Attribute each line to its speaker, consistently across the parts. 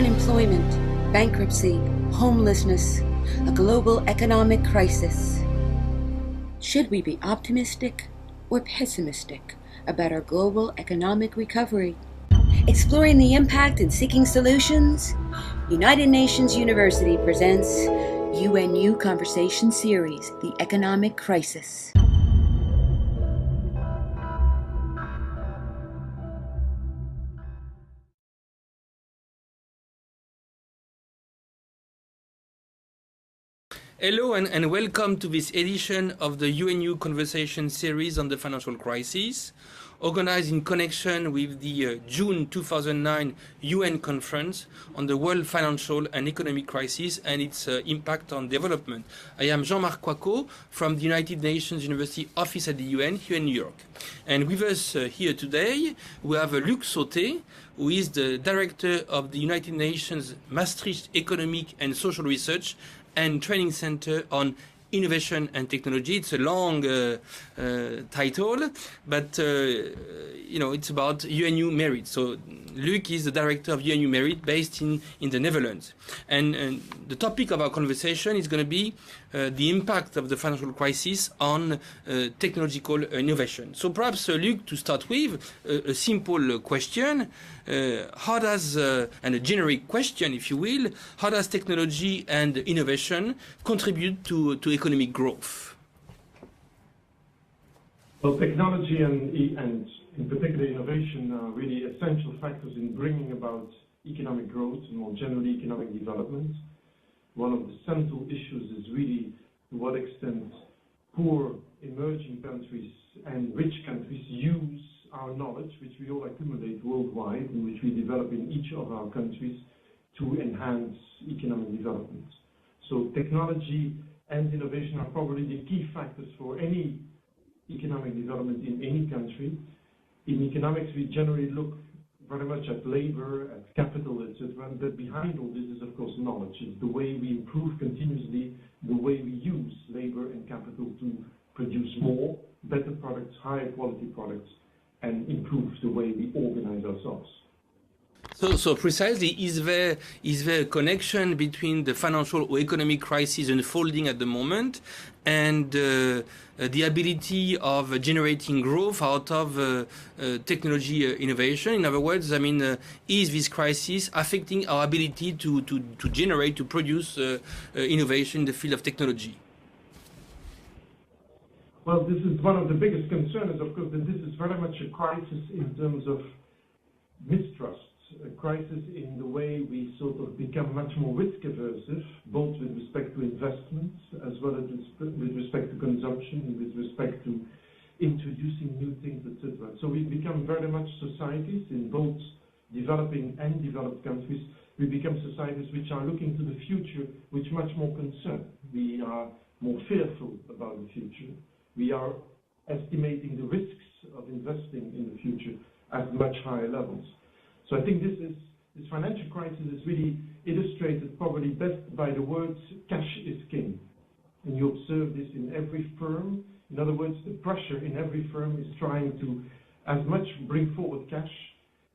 Speaker 1: unemployment, bankruptcy, homelessness, a global economic crisis. Should we be optimistic or pessimistic about our global economic recovery? Exploring the impact and seeking solutions, United Nations University presents UNU Conversation Series, The Economic Crisis.
Speaker 2: Hello and welcome to this edition of the UNU Conversation Series on the financial crisis, organized in connection with the June 2009 UN Conference on the world financial and economic crisis and its impact on development. I am Jean-Marc Coicaud from the United Nations University Office at the UN here in New York. And with us here today, we have Luc Soete, who is the Director of the United Nations Maastricht Economic and Social Research and Training Center on Innovation and Technology. It's a long title, but it's about UNU Merit. So Luc is the director of UNU Merit based in the Netherlands. And the topic of our conversation is going to be the impact of the financial crisis on technological innovation. So perhaps, Luc, to start with, a simple question. How does, and a generic question, if you will, how does technology and innovation contribute to economic growth?
Speaker 3: Well, technology and in particular innovation are really essential factors in bringing about economic growth and more generally economic development. One of the central issues is really to what extent poor emerging countries and rich countries use our knowledge, which we all accumulate worldwide and which we develop in each of our countries to enhance economic development. So technology and innovation are probably the key factors for any economic development in any country. In economics, we generally look very much at labor, at capital, etc. But behind all this is, of course, knowledge. It's the way we improve continuously, the way we use labor and capital to produce more, better products, higher quality products, and improve the way we organize ourselves.
Speaker 2: So precisely, is there a connection between the financial or economic crisis unfolding at the moment and the ability of generating growth out of technology innovation? In other words, is this crisis affecting our ability to generate, to produce innovation in the field of technology?
Speaker 3: Well, this is one of the biggest concerns, of course, that this is very much a crisis in terms of mistrust. A crisis in the way we sort of become much more risk aversive, both with respect to investments as well as with respect to consumption, with respect to introducing new things, etc. So we've become very much societies in both developing and developed countries. We become societies which are looking to the future with much more concern. We are more fearful about the future. We are estimating the risks of investing in the future at much higher levels. So I think this financial crisis is really illustrated probably best by the words cash is king. And you observe this in every firm. In other words, the pressure in every firm is trying to as much bring forward cash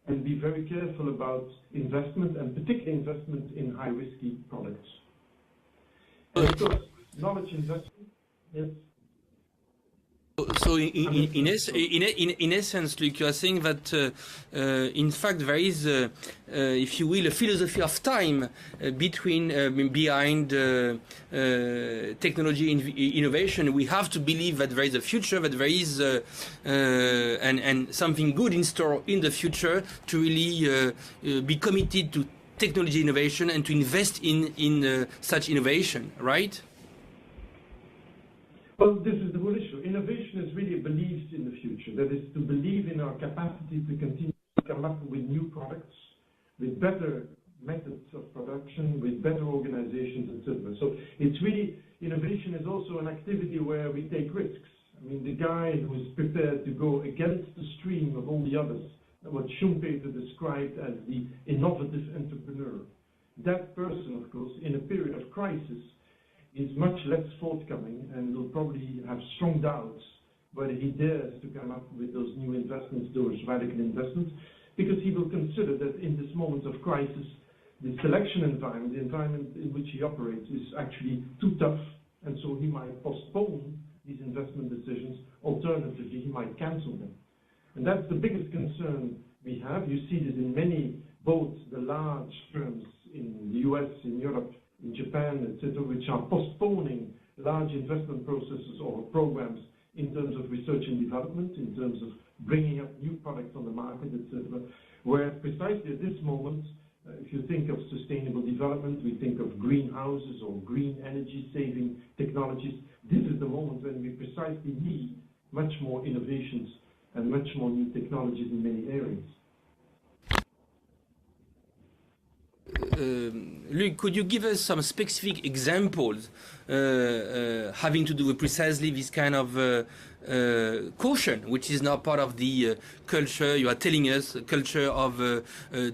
Speaker 3: and be very careful about investment, and particularly investment in high risky products. And of course, knowledge investment, yes.
Speaker 2: So in essence, Luc, you are saying that in fact there is, if you will, a philosophy of time behind technology innovation. We have to believe that there is a future, that there is and something good in store in the future to really be committed to technology innovation and to invest in such innovation, right?
Speaker 3: Well, this is the whole issue. Innovation is really a belief in the future. That is to believe in our capacity to continue to come up with new products, with better methods of production, with better organizations, etc. So it's really, innovation is also an activity where we take risks. The guy who is prepared to go against the stream of all the others, what Schumpeter described as the innovative entrepreneur. That person, of course, in a period of crisis, is much less forthcoming and will probably have strong doubts whether he dares to come up with those new investments, those radical investments, because he will consider that in this moment of crisis, the selection environment, the environment in which he operates, is actually too tough, and so he might postpone these investment decisions. Alternatively, he might cancel them. And that's the biggest concern we have. You see this in many, both the large firms in the US, in Europe, in Japan, etc., which are postponing large investment processes or programs in terms of research and development, in terms of bringing up new products on the market, etc., where precisely at this moment, if you think of sustainable development, we think of greenhouses or green energy saving technologies. This is the moment when we precisely need much more innovations and much more new technologies in many areas.
Speaker 2: Luc, could you give us some specific examples having to do with precisely this kind of caution, which is now part of the culture, you are telling us, culture of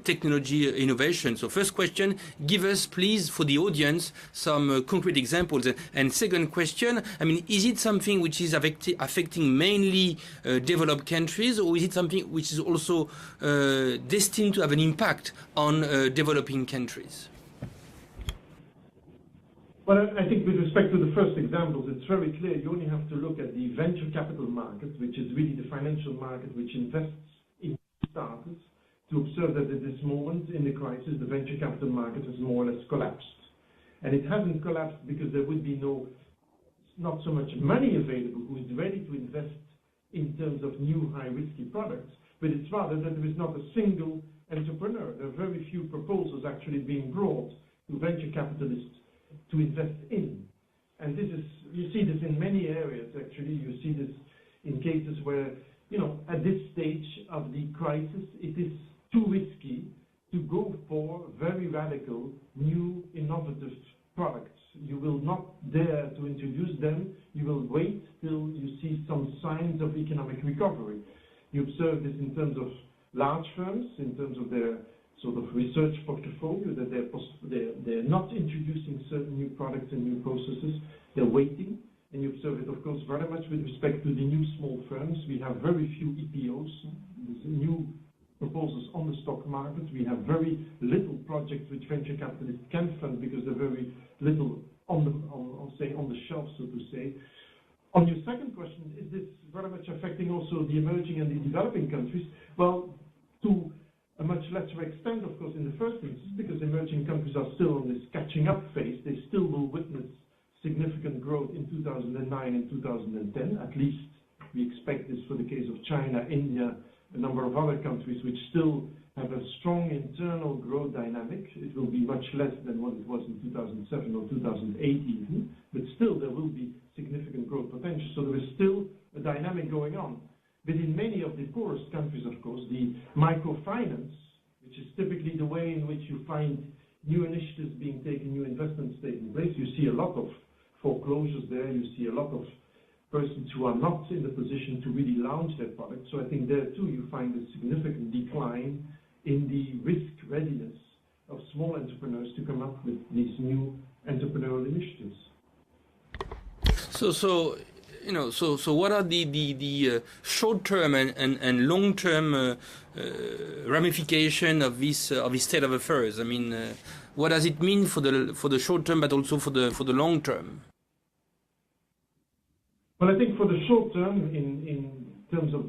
Speaker 2: technology innovation? So first question, give us please for the audience some concrete examples. And second question, I mean, is it something which is affecting mainly developed countries, or is it something which is also destined to have an impact on developing countries?
Speaker 3: Well, I think with respect to the first examples, it's very clear. You only have to look at the venture capital market, which is really the financial market which invests in startups, to observe that at this moment in the crisis, the venture capital market has more or less collapsed. And it hasn't collapsed because there would be not so much money available who is ready to invest in terms of new high-risky products, but it's rather that there is not a single entrepreneur. There are very few proposals actually being brought to venture capitalists to invest in. And this is, you see this in many areas actually. You see this in cases where, at this stage of the crisis, it is too risky to go for very radical, new, innovative products. You will not dare to introduce them. You will wait till you see some signs of economic recovery. You observe this in terms of large firms, in terms of their sort of research portfolio, that they're not introducing certain new products and new processes. They're waiting. And you observe it, of course, very much with respect to the new small firms. We have very few EPOs, new proposals on the stock market. We have very little projects which venture capitalists can fund because they're very little on the shelf, so to say. On your second question, is this very much affecting also the emerging and the developing countries? Well, to a much lesser extent, of course, in the first instance, because emerging countries are still on this catching up phase. They still will witness significant growth in 2009 and 2010. At least we expect this for the case of China, India, a number of other countries which still have a strong internal growth dynamic. It will be much less than what it was in 2007 or 2008 even, but still there will be significant growth potential. So there is still a dynamic going on. But in many of the poorest countries, of course, the microfinance, which is typically the way in which you find new initiatives being taken, new investments taking place, you see a lot of foreclosures there, you see a lot of persons who are not in the position to really launch their product. So I think there too you find a significant decline in the risk readiness of small entrepreneurs to come up with these new entrepreneurial initiatives.
Speaker 2: So what are the short-term and long-term ramification of this state of affairs? I mean, what does it mean for the short term, but also for the long term?
Speaker 3: Well, I think for the short term, in terms of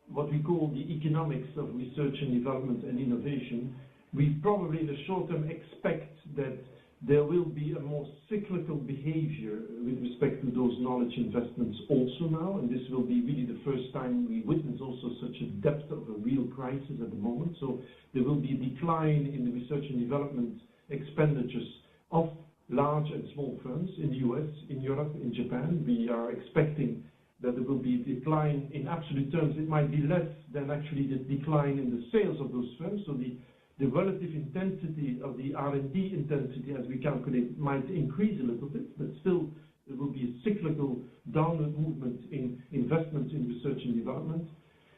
Speaker 3: what we call the economics of research and development and innovation, we probably in the short term expect that there will be a more cyclical behavior with respect to those knowledge investments also now, and this will be really the first time we witness also such a depth of a real crisis at the moment. So there will be a decline in the research and development expenditures of large and small firms in the US, in Europe, in Japan. We are expecting that there will be a decline in absolute terms. It might be less than actually the decline in the sales of those firms. So the relative intensity of the R&D intensity, as we calculate, might increase a little bit, but still there will be a cyclical downward movement in investments in research and development.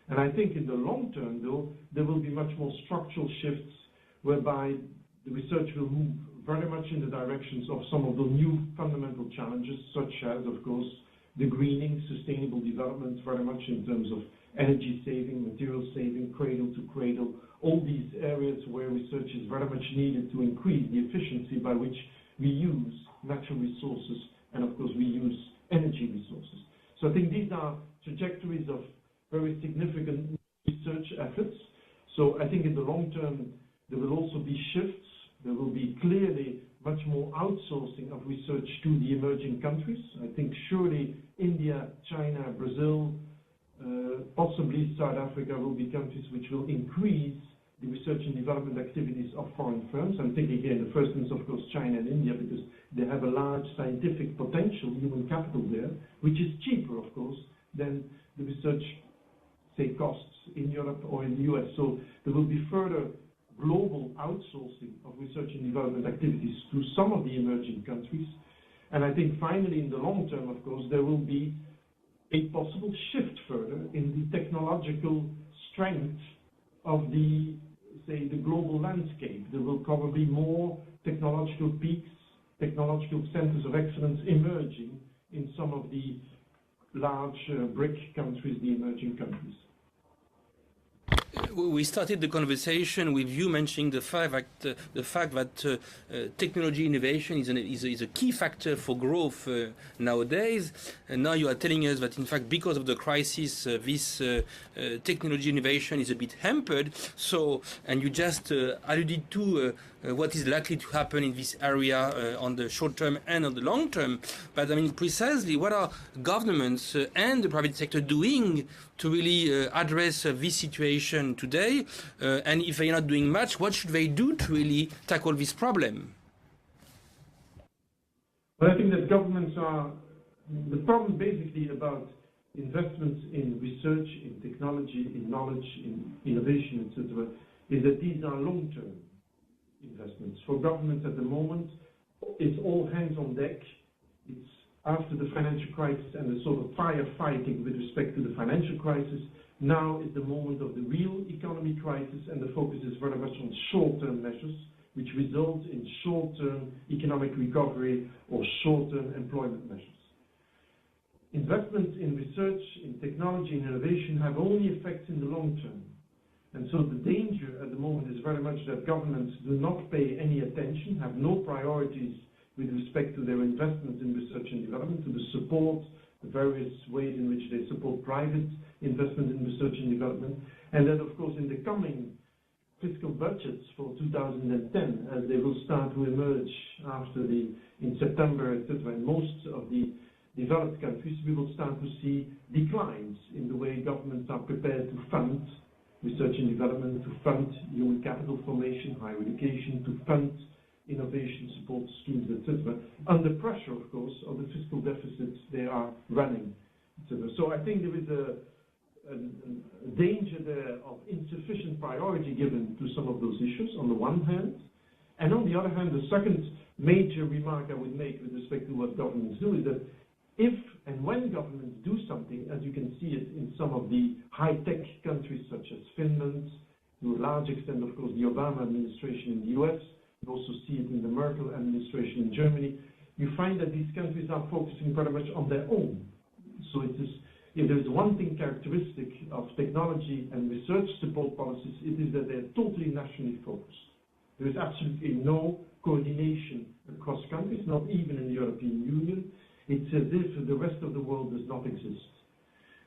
Speaker 3: And I think in the long term, though, there will be much more structural shifts whereby the research will move very much in the directions of some of the new fundamental challenges, such as, of course, the greening, sustainable development, very much in terms of energy saving, material saving, cradle to cradle, all these areas where research research is very much needed to increase the efficiency by which we use natural resources and, of course, we use energy resources. So I think these are trajectories of very significant research efforts. So I think in the long term, there will also be shifts. There will be clearly much more outsourcing of research to the emerging countries. I think surely India, China, Brazil, possibly South Africa will be countries which will increase the research and development activities of foreign firms. I'm thinking here in the first instance, of course, China and India, because they have a large scientific potential, human capital there, which is cheaper, of course, than the research, say, costs in Europe or in the US. So there will be further global outsourcing of research and development activities to some of the emerging countries. And I think finally, in the long term, of course, there will be a possible shift further in the technological strength of the, say, the global landscape. There will probably more technological peaks, technological centers of excellence emerging in some of the large BRIC countries, the emerging countries.
Speaker 2: We started the conversation with you mentioning the fact that technology innovation is a key factor for growth nowadays. And now you are telling us that, in fact, because of the crisis, this technology innovation is a bit hampered. So, and you just alluded to what is likely to happen in this area on the short term and on the long term. But I mean, precisely, what are governments and the private sector doing to really address this situation today? And if they're not doing much, what should they do to really tackle this problem?
Speaker 3: Well, I think that governments are, the problem basically about investments in research, in technology, in knowledge, in innovation, etc., is that these are long-term investments. For governments at the moment, it's all hands on deck. It's after the financial crisis and the sort of firefighting with respect to the financial crisis. Now is the moment of the real economy crisis, and the focus is very much on short-term measures, which result in short-term economic recovery or short-term employment measures. Investments in research, in technology, and innovation have only effects in the long term. And so the danger at the moment is very much that governments do not pay any attention, have no priorities with respect to their investments in research and development, to the support, the various ways in which they support private investment in research and development. And then, of course, in the coming fiscal budgets for 2010, as they will start to emerge in September, etc., in most of the developed countries, we will start to see declines in the way governments are prepared to fund research and development, to fund human capital formation, higher education, to fund innovation support schemes, etc., under pressure, of course, of the fiscal deficits they are running, etc. So I think there is a danger there of insufficient priority given to some of those issues, on the one hand. And on the other hand, the second major remark I would make with respect to what governments do is that if and when governments do something, as you can see it in some of the high-tech countries such as Finland, to a large extent, of course, the Obama administration in the US, you also see it in the Merkel administration in Germany, you find that these countries are focusing very much on their own. So it is, if there is one thing characteristic of technology and research support policies, it is that they are totally nationally focused. There is absolutely no coordination across countries, not even in the European Union. It's as if the rest of the world does not exist.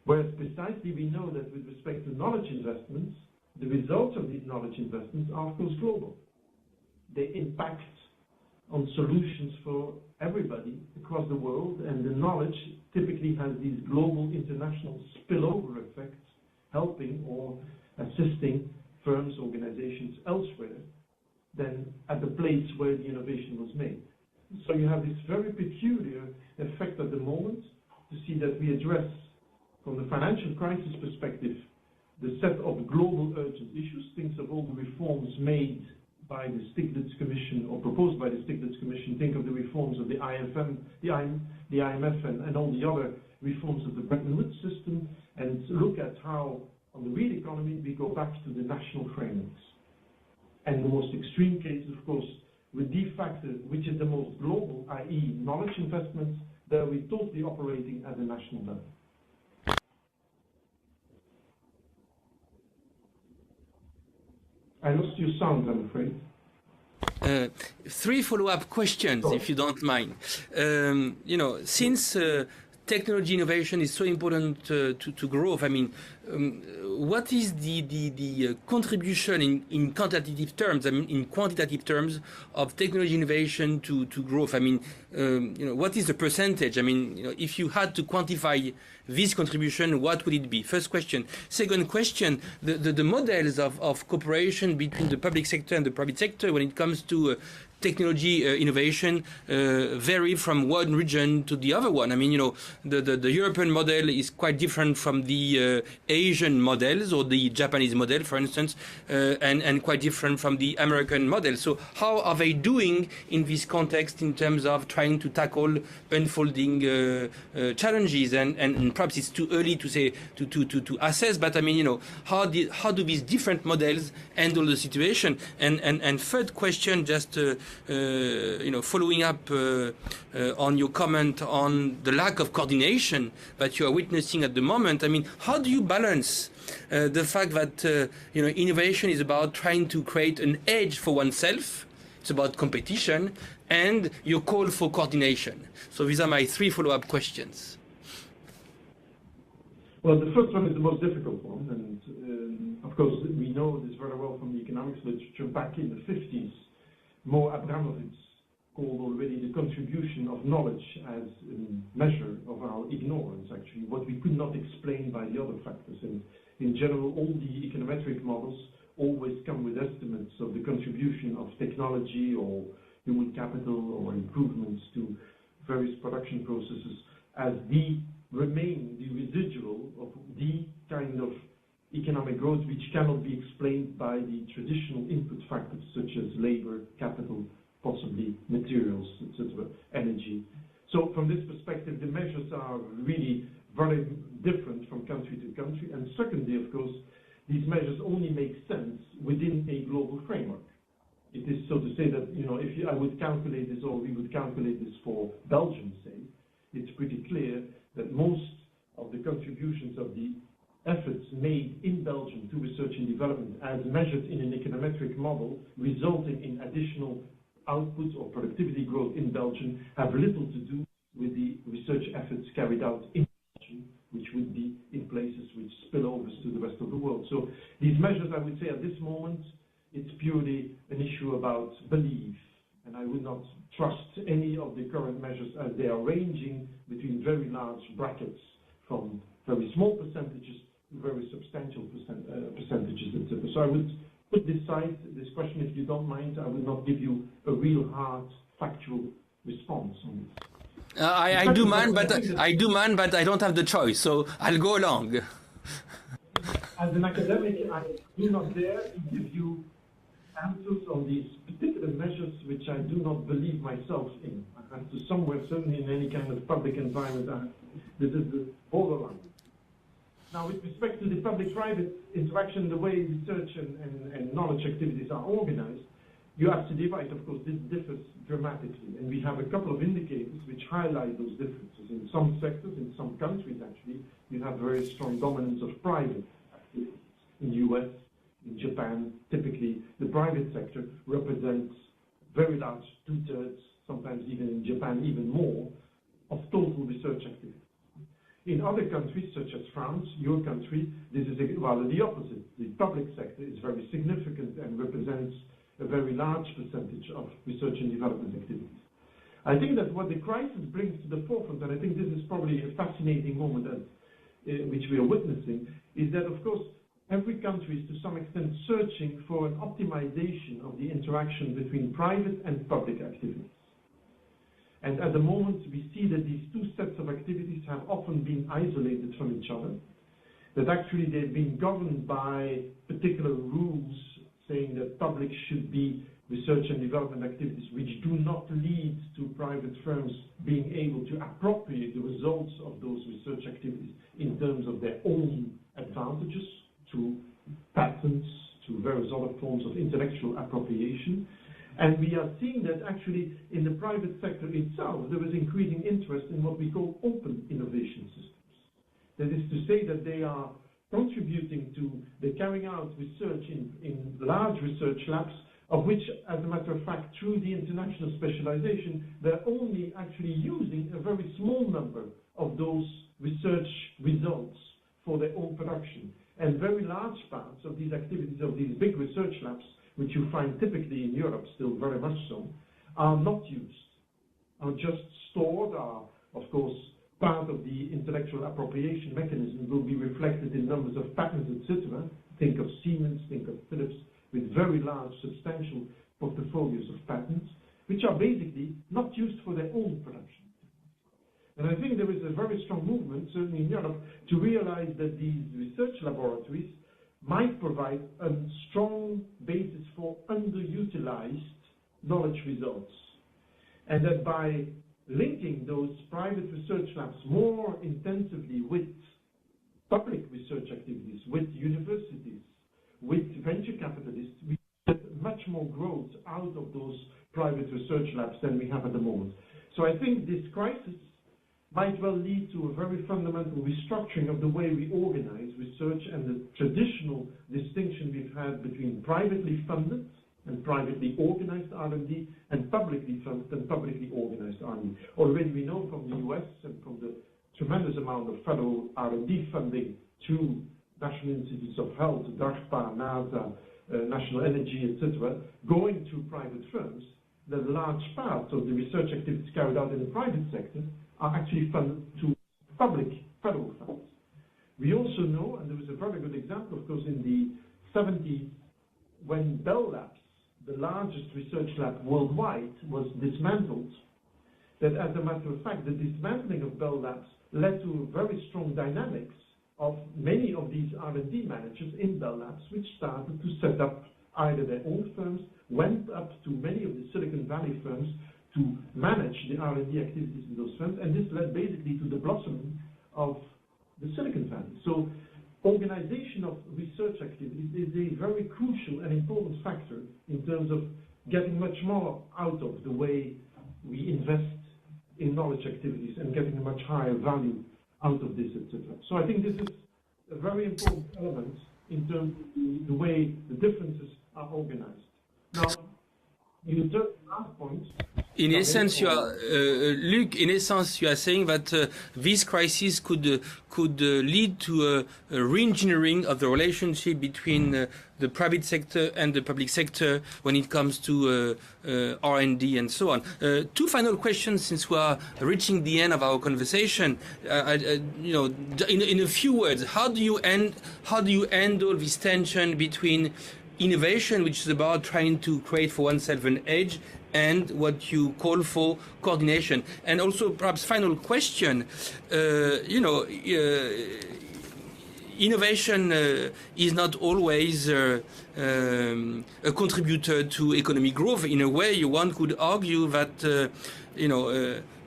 Speaker 3: Whereas precisely we know that with respect to knowledge investments, the results of these knowledge investments are of course global. They impact on solutions for everybody across the world, and the knowledge typically has these global international spillover effects, helping or assisting firms, organizations elsewhere than at the place where the innovation was made. So you have this very peculiar effect at the moment to see that we address, from the financial crisis perspective, the set of global urgent issues. Think of all the reforms made by the Stiglitz Commission or proposed by the Stiglitz Commission. Think of the reforms of the IMF and all the other reforms of the Bretton Woods system, and look at how, on the real economy, we go back to the national frameworks. And the most extreme cases, of course, with de facto, which is the most global, i.e. knowledge investments, that we're totally operating at the national level. I lost your sound, I'm afraid.
Speaker 2: 3 follow-up questions, if you don't mind. Since technology innovation is so important to growth, I mean, what is the contribution in quantitative terms, I mean, in quantitative terms of technology innovation to growth? I mean, what is the percentage? I mean, if you had to quantify this contribution, what would it be? First question. Second question, the models of cooperation between the public sector and the private sector when it comes to technology innovation vary from one region to the other one. I mean, the European model is quite different from the Asian models or the Japanese model, for instance, and quite different from the American model. So how are they doing in this context in terms of trying to tackle unfolding challenges? And perhaps it's too early to say to assess, but I mean, how do these different models handle the situation? And third question, just following up on your comment on the lack of coordination that you are witnessing at the moment. I mean, how do you balance the fact that innovation is about trying to create an edge for oneself, it's about competition, and your call for coordination? So these are my 3 follow-up questions.
Speaker 3: Well, the first one is the most difficult one, and of course we know this very well from the economics literature. Back in the 50s, Mo Abramovich called already the contribution of knowledge as a measure of our ignorance, actually, what we could not explain by the other factors. And in general, all the econometric models always come with estimates of the contribution of technology or human capital or improvements to various production processes as remain the residual of the kind of economic growth which cannot be explained by the traditional input factors such as labor, capital, possibly materials, etc., energy. So from this perspective, the measures are really very different from country to country. And secondly, of course, these measures only make sense within a global framework. It is so to say that, if I would calculate this, or we would calculate this for Belgium, say, it's pretty clear that most of the contributions of the efforts made in Belgium to research and development as measured in an econometric model resulting in additional output or productivity growth in Belgium have little to do with the research efforts carried out in Belgium, which would be in places which spill over to the rest of the world. So these measures, I would say at this moment, it's purely an issue about belief, and I would not trust any of the current measures as they are ranging between very large brackets from very small percentages to very substantial percentages, etc. So I would put this question, if you don't mind. I will not give you a real hard factual response on this.
Speaker 2: I do mind, but I don't have the choice, so I'll go along.
Speaker 3: As an academic, I do not dare to give you answers on these particular measures which I do not believe myself in. I have to somewhere, certainly in any kind of public environment, this is the borderline. Now, with respect to the public-private interaction, the way research and knowledge activities are organized, you're absolutely right. Of course, this differs dramatically, and we have a couple of indicators which highlight those differences. In some sectors, in some countries, actually, you have very strong dominance of private activities. In the US, in Japan, typically, the private sector represents very large, 2/3, sometimes even in Japan, even more, of total research activity. In other countries, such as France, your country, this is rather the opposite. The public sector is very significant and represents a very large percentage of research and development activities. I think that what the crisis brings to the forefront, and I think this is probably a fascinating moment which we are witnessing, is that, of course, every country is to some extent searching for an optimization of the interaction between private and public activities. And at the moment, we see that these two sets of activities have often been isolated from each other, that actually they've been governed by particular rules saying that public should be research and development activities which do not lead to private firms being able to appropriate the results of those research activities in terms of their own advantages, through patents, through various other forms of intellectual appropriation. And we are seeing that actually in the private sector itself, there is increasing interest in what we call open innovation systems. That is to say that they are contributing to the carrying out research in large research labs, of which, as a matter of fact, through the international specialization, they're only actually using a very small number of those research results for their own production. And very large parts of these activities of these big research labs, which you find typically in Europe still very much so, are not used, are just stored, are of course part of the intellectual appropriation mechanism, will be reflected in numbers of patents, etc. Think of Siemens, think of Philips, with very large, substantial portfolios of patents, which are basically not used for their own production. And I think there is a very strong movement, certainly in Europe, to realize that these research laboratories might provide a strong basis for underutilized knowledge results. And that by linking those private research labs more intensively with public research activities, with universities, with venture capitalists, we get much more growth out of those private research labs than we have at the moment. So I think this crisis might well lead to a very fundamental restructuring of the way we organize research and the traditional distinction we've had between privately funded and privately organized R&D and publicly funded and publicly organized R&D. Already we know from the US and from the tremendous amount of federal R&D funding to National Institutes of Health, DARPA, NASA, National Energy, etc., going to private firms, that a large part of the research activities carried out in the private sector are actually funded to public federal funds. We also know, and there was a very good example, of course, in the 70s, when Bell Labs, the largest research lab worldwide, was dismantled, that as a matter of fact, the dismantling of Bell Labs led to very strong dynamics of many of these R&D managers in Bell Labs, which started to set up either their own firms, went up to many of the Silicon Valley firms to manage the R&D activities in those firms, and this led basically to the blossoming of the Silicon Valley. So organization of research activities is a very crucial and important factor in terms of getting much more out of the way we invest in knowledge activities and getting a much higher value out of this, etc. So I think this is a very important element in terms of the way the differences are organized. Now, you turn to the last point.
Speaker 2: In essence, you are, Luc, in essence, you are saying that this crisis could lead to a re-engineering of the relationship between the private sector and the public sector when it comes to R&D and so on. Two final questions, since we are reaching the end of our conversation. In a few words, how do you handle this tension between innovation, which is about trying to create for oneself an edge, and what you call for coordination? And also, perhaps final question, innovation is not always a contributor to economic growth. In a way, one could argue that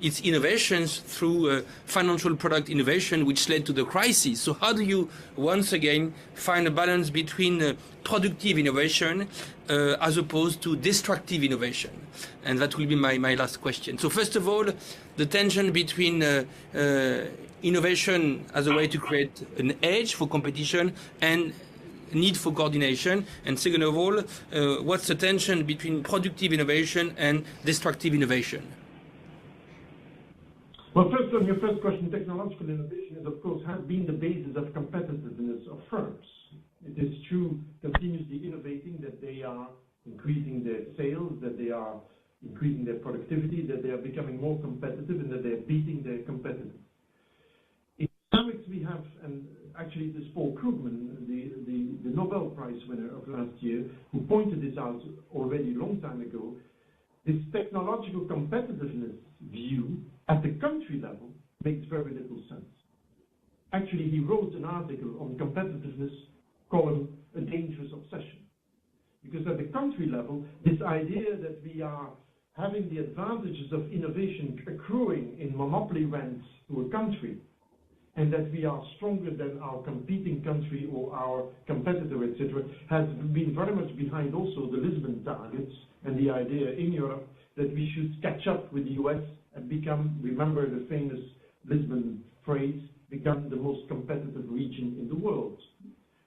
Speaker 2: it's innovations through financial product innovation which led to the crisis. So how do you, once again, find a balance between productive innovation as opposed to destructive innovation? And that will be my last question. So first of all, the tension between innovation as a way to create an edge for competition and need for coordination. And second of all, what's the tension between productive innovation and destructive innovation?
Speaker 3: Well, first, on your first question, technological innovation is, of course, has been the basis of competitiveness of firms. It is true, continuously innovating, that they are increasing their sales, that they are increasing their productivity, that they are becoming more competitive, and that they are beating their competitors. In economics, we have, and actually it is Paul Krugman, the Nobel Prize winner of last year, who pointed this out already a long time ago. This technological competitiveness view at the country level makes very little sense. Actually, he wrote an article on competitiveness called A Dangerous Obsession. Because at the country level, this idea that we are having the advantages of innovation accruing in monopoly rents to a country, and that we are stronger than our competing country or our competitor, etc., has been very much behind also the Lisbon targets and the idea in Europe that we should catch up with the US and become, remember the famous Lisbon phrase, become the most competitive region in the world.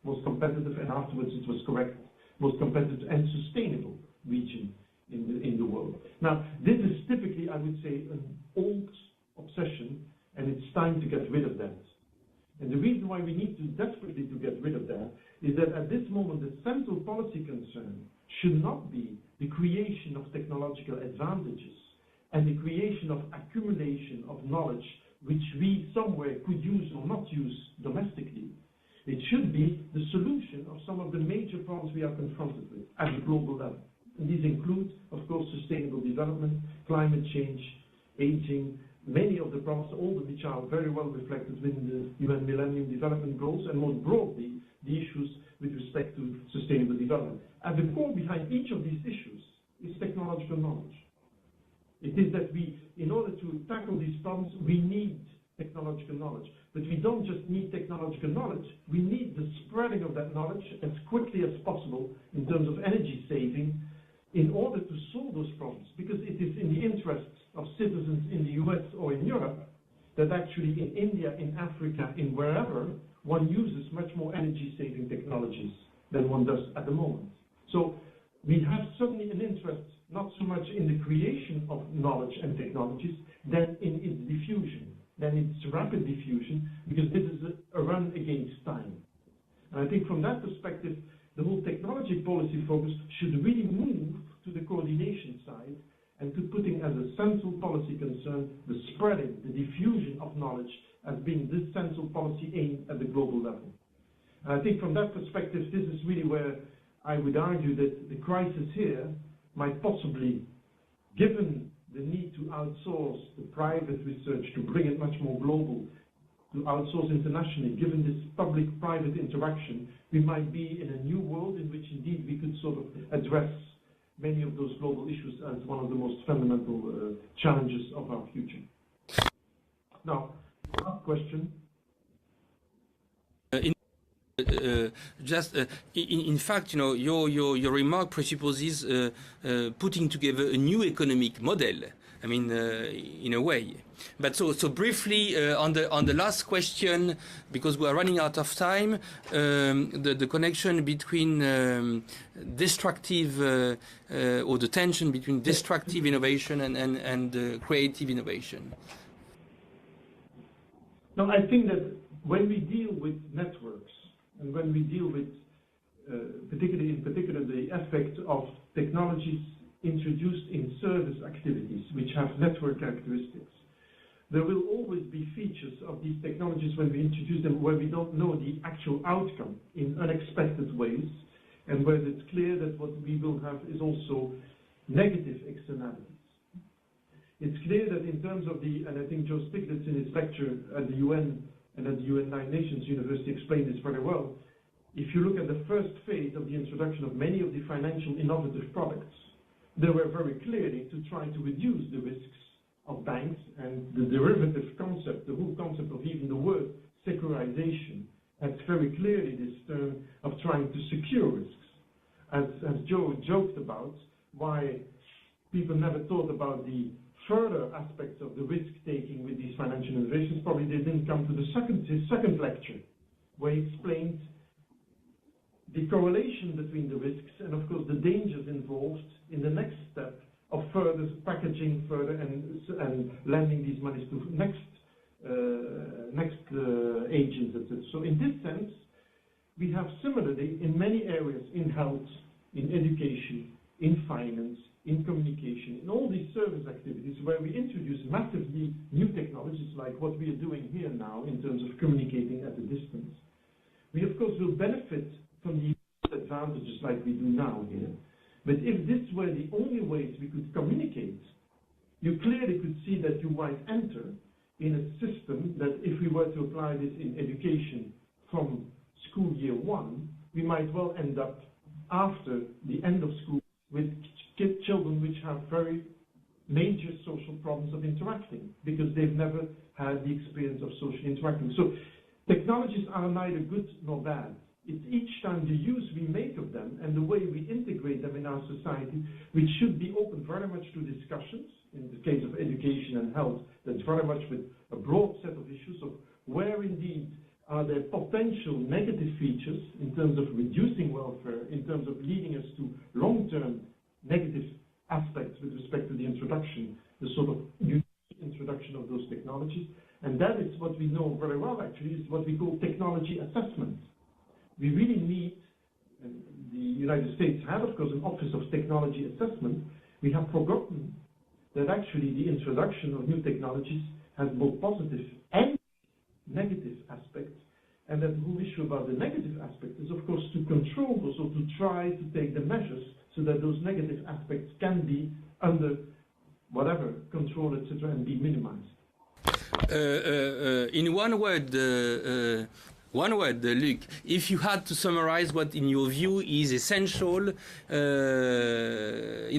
Speaker 3: most competitive, and afterwards it was correct, most competitive and sustainable region in the world. Now, this is typically, I would say, an old obsession, and it's time to get rid of that. And the reason why we need to desperately to get rid of that is that at this moment the central policy concern should not be the creation of technological advantages and the creation of accumulation of knowledge which we somewhere could use or not use domestically. It should be the solution of some of the major problems we are confronted with at a global level. And these include, of course, sustainable development, climate change, aging, many of the problems, all of which are very well reflected within the UN Millennium Development Goals, and more broadly, the issues with respect to sustainable development. At the core behind each of these issues is technological knowledge. It is that we, in order to tackle these problems, we need technological knowledge. But we don't just need technological knowledge, we need the spreading of that knowledge as quickly as possible in terms of energy saving in order to solve those problems. Because it is in the interest of citizens in the US or in Europe that actually in India, in Africa, in wherever, one uses much more energy saving technologies than one does at the moment. So we have certainly an interest not so much in the creation of knowledge and technologies than in its diffusion, than its rapid diffusion, because this is a run against time. And I think from that perspective, the whole technology policy focus should really move to the coordination side and to putting as a central policy concern the spreading, the diffusion of knowledge as being this central policy aimed at the global level. And I think from that perspective, this is really where I would argue that the crisis here might possibly, given the need to outsource the private research, to bring it much more global, to outsource internationally, given this public-private interaction, we might be in a new world in which indeed we could sort of address many of those global issues as one of the most fundamental challenges of our future. Now, last question.
Speaker 2: In fact, you know, your remark presupposes putting together a new economic model. I mean, in a way. But so briefly on the last question, because we are running out of time, the connection between destructive or the tension between destructive innovation and creative innovation.
Speaker 3: No, I think that when we deal with networks and when we deal with, in particular, the effect of technologies introduced in service activities which have network characteristics, there will always be features of these technologies when we introduce them where we don't know the actual outcome in unexpected ways, and where it's clear that what we will have is also negative externalities. It's clear that in terms of and I think Joe Stiglitz in his lecture at the UN and at the United Nations University explained this very well. If you look at the first phase of the introduction of many of the financial innovative products, they were very clearly to try to reduce the risks of banks, and the derivative concept, the whole concept of even the word securitization, has very clearly this term of trying to secure risks. As Joe joked about, why people never thought about the further aspects of the risk-taking with these financial innovations, probably they didn't come to his second lecture, where he explained the correlation between the risks and, of course, the dangers involved in the next step of further packaging further and lending these monies to next agents, etc. So in this sense, we have similarly in many areas, in health, in education, in finance, in communication, in all these service activities where we introduce massively new technologies like what we are doing here now in terms of communicating at a distance. We, of course, will benefit from the advantages like we do now here. But if this were the only ways we could communicate, you clearly could see that you might enter in a system that if we were to apply this in education from school year one, we might well end up after the end of school with children which have very major social problems of interacting because they've never had the experience of social interacting. So technologies are neither good nor bad. It's each time the use we make of them and the way we integrate them in our society, which should be open very much to discussions, in the case of education and health, that's very much with a broad set of issues of where indeed are there potential negative features in terms of reducing welfare, in terms of leading us to long-term negative aspects with respect to the introduction, the sort of unique introduction of those technologies. And that is what we know very well, actually, is what we call technology assessment. We really need, and the United States has, of course, an Office of Technology Assessment. We have forgotten that actually the introduction of new technologies has both positive and negative aspects, and that the whole issue about the negative aspect is, of course, to control those, or to try to take the measures so that those negative aspects can be under whatever control, etc., and be minimized.
Speaker 2: In one word, Luc, if you had to summarize what, in your view, is essential in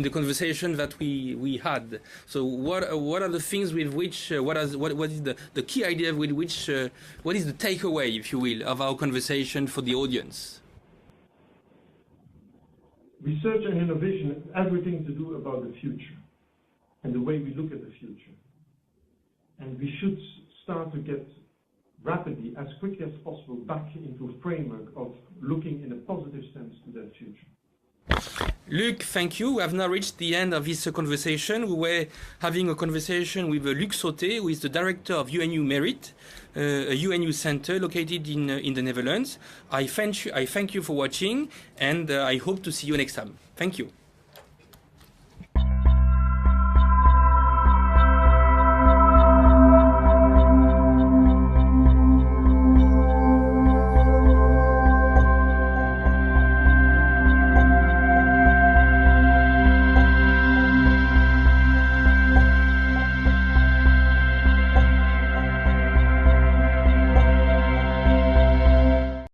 Speaker 2: the conversation that we had, so what are the things with which, what is the key idea with which, what is the takeaway, if you will, of our conversation for the audience?
Speaker 3: Research and innovation has everything to do about the future and the way we look at the future. And we should start to get rapidly, as quickly as possible, back into a framework of looking in a positive sense to that future.
Speaker 2: Luc, thank you. We have now reached the end of this conversation. We were having a conversation with Luc Soete, who is the director of UNU Merit, a UNU center located in the Netherlands. I thank you for watching, and I hope to see you next time. Thank you.